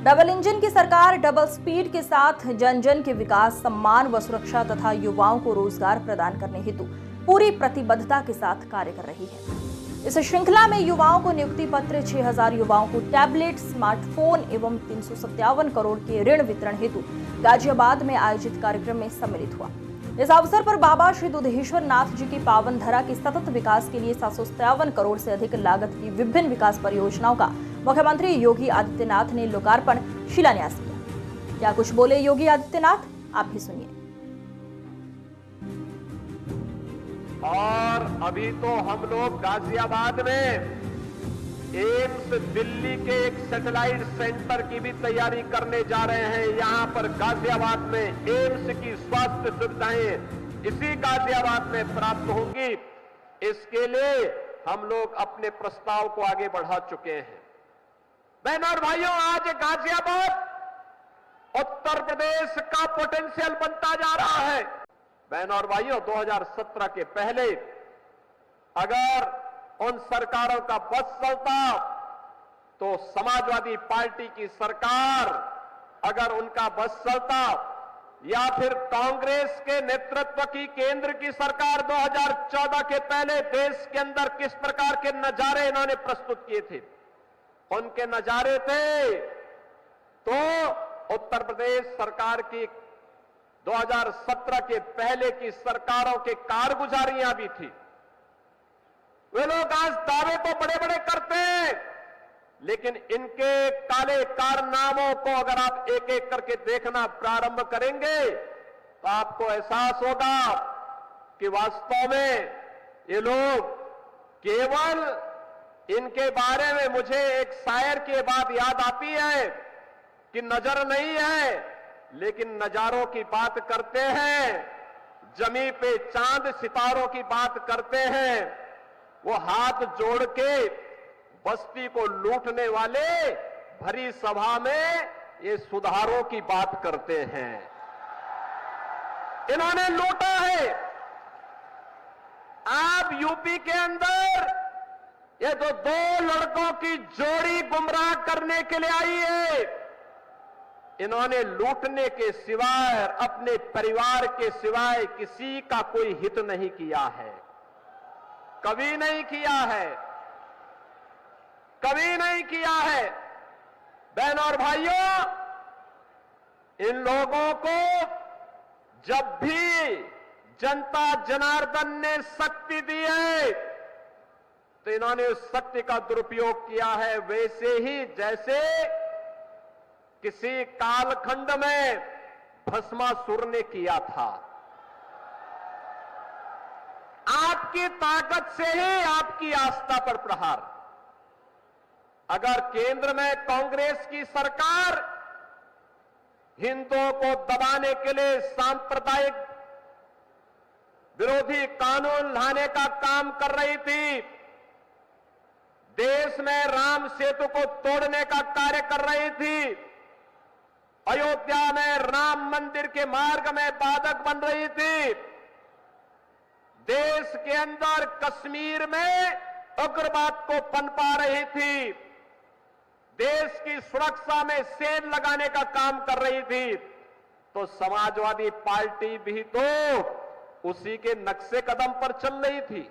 Double engine की सरकार double speed के साथ जन जन के विकास, सम्मान व सुरक्षा तथा युवाओं को रोजगार प्रदान करने हेतु पूरी प्रतिबद्धता के साथ कार्य कर रही है। इस श्रृंखला में युवाओं को नियुक्ति पत्र, 6000 युवाओं को टैबलेट, स्मार्टफोन एवं 357 करोड़ के ऋण वितरण हेतु गाजियाबाद में आयोजित कार्यक्रम में सम्मिलित हुआ। इस अवसर पर बाबा श्री दुधेश्वर नाथ जी की पावन धरा के सतत विकास के लिए 757 करोड़ से अधिक लागत की विभिन्न विकास परियोजनाओं का मुख्यमंत्री योगी आदित्यनाथ ने लोकार्पण, शिलान्यास किया। क्या कुछ बोले योगी आदित्यनाथ, आप भी सुनिए। और अभी तो हम लोग गाजियाबाद में एम्स दिल्ली के एक सैटेलाइट सेंटर की भी तैयारी करने जा रहे हैं। यहां पर गाजियाबाद में एम्स की स्वास्थ्य सुविधाएं इसी गाजियाबाद में प्राप्त होंगी। इसके लिए हम लोग अपने प्रस्ताव को आगे बढ़ा चुके हैं। बहनों और भाइयों, आज गाजियाबाद उत्तर प्रदेश का पोटेंशियल बनता जा रहा है। बहनों और भाइयों, 2017 के पहले अगर उन सरकारों का बस चलता तो समाजवादी पार्टी की सरकार, अगर उनका बस चलता, या फिर कांग्रेस के नेतृत्व की केंद्र की सरकार 2014 के पहले देश के अंदर किस प्रकार के नजारे इन्होंने प्रस्तुत किए थे, उनके नजारे थे तो उत्तर प्रदेश सरकार की 2017 के पहले की सरकारों के कारगुजारियां भी थी। वे लोग आज दावे तो बड़े बड़े करते हैं, लेकिन इनके काले कारनामों को अगर आप एक एक करके देखना प्रारंभ करेंगे तो आपको एहसास होगा कि वास्तव में ये लोग केवल, इनके बारे में मुझे एक शायर की बात याद आती है कि नजर नहीं है लेकिन नजारों की बात करते हैं, जमी पे चांद सितारों की बात करते हैं। वो हाथ जोड़ के बस्ती को लूटने वाले भरी सभा में ये सुधारों की बात करते हैं। इन्होंने लूटा है। आप यूपी के अंदर ये जो दो लड़कों की जोड़ी गुमराह करने के लिए आई है, इन्होंने लूटने के सिवाय, अपने परिवार के सिवाय किसी का कोई हित नहीं किया है, कभी नहीं किया है, कभी नहीं किया है। बहनों और भाइयों, इन लोगों को जब भी जनता जनार्दन ने शक्ति दी है तो इन्होंने उस शक्ति का दुरुपयोग किया है, वैसे ही जैसे किसी कालखंड में भस्मासुर ने किया था। आपकी ताकत से ही आपकी आस्था पर प्रहार। अगर केंद्र में कांग्रेस की सरकार हिंदुओं को दबाने के लिए सांप्रदायिक विरोधी कानून लाने का काम कर रही थी, देश में राम सेतु को तोड़ने का कार्य कर रही थी, अयोध्या में राम मंदिर के मार्ग में बाधक बन रही थी, देश के अंदर कश्मीर में उग्रवाद को पनपा रही थी, देश की सुरक्षा में सेल लगाने का काम कर रही थी, तो समाजवादी पार्टी भी तो उसी के नक्शे कदम पर चल रही थी।